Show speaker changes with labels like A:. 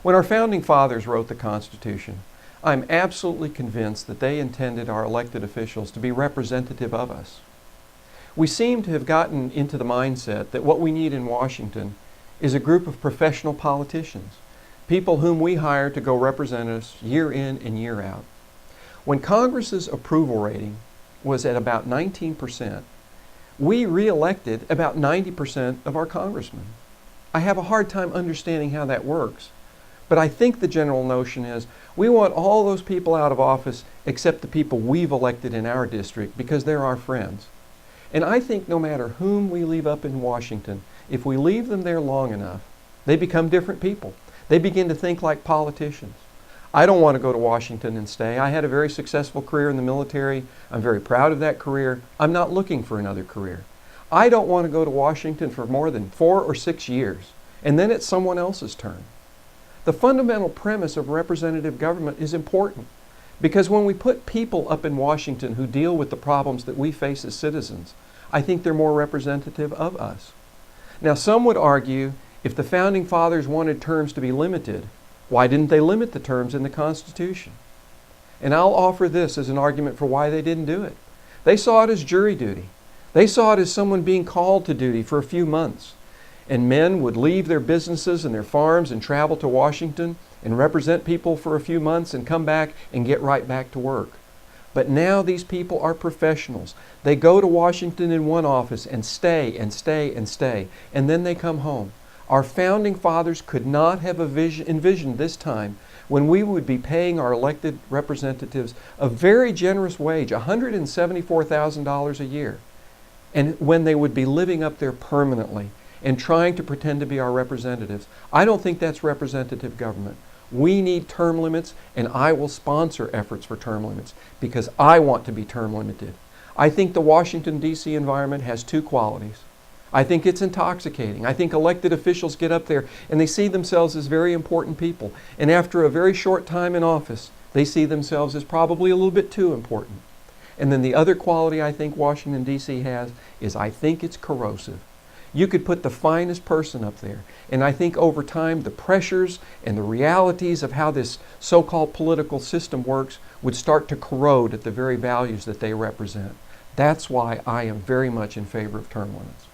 A: When our founding fathers wrote the Constitution, I'm absolutely convinced that they intended our elected officials to be representative of us. We seem to have gotten into the mindset that what we need in Washington is a group of professional politicians, people whom we hire to go represent us year in and year out. When Congress's approval rating was at about 19%, we re-elected about 90% of our congressmen. I have a hard time understanding how that works, but I think the general notion is we want all those people out of office except the people we've elected in our district because they're our friends. And I think no matter whom we leave up in Washington, if we leave them there long enough, they become different people. They begin to think like politicians. I don't want to go to Washington and stay. I had a very successful career in the military. I'm very proud of that career. I'm not looking for another career. I don't want to go to Washington for more than 4 or 6 years, and then it's someone else's turn. The fundamental premise of representative government is important because when we put people up in Washington who deal with the problems that we face as citizens, I think they're more representative of us. Now, some would argue if the Founding Fathers wanted terms to be limited, why didn't they limit the terms in the Constitution? And I'll offer this as an argument for why they didn't do it. They saw it as jury duty. They saw it as someone being called to duty for a few months. And men would leave their businesses and their farms and travel to Washington and represent people for a few months and come back and get right back to work. But now these people are professionals. They go to Washington in one office and stay and stay and stay, and then they come home. Our founding fathers could not have envisioned this time when we would be paying our elected representatives a very generous wage, $174,000 a year, and when they would be living up there permanently and trying to pretend to be our representatives. I don't think that's representative government. We need term limits, and I will sponsor efforts for term limits because I want to be term limited. I think the Washington, D.C. environment has two qualities. I think it's intoxicating. I think elected officials get up there and they see themselves as very important people. And after a very short time in office, they see themselves as probably a little bit too important. And then the other quality I think Washington, D.C. has is I think it's corrosive. You could put the finest person up there, and I think over time the pressures and the realities of how this so-called political system works would start to corrode at the very values that they represent. That's why I am very much in favor of term limits.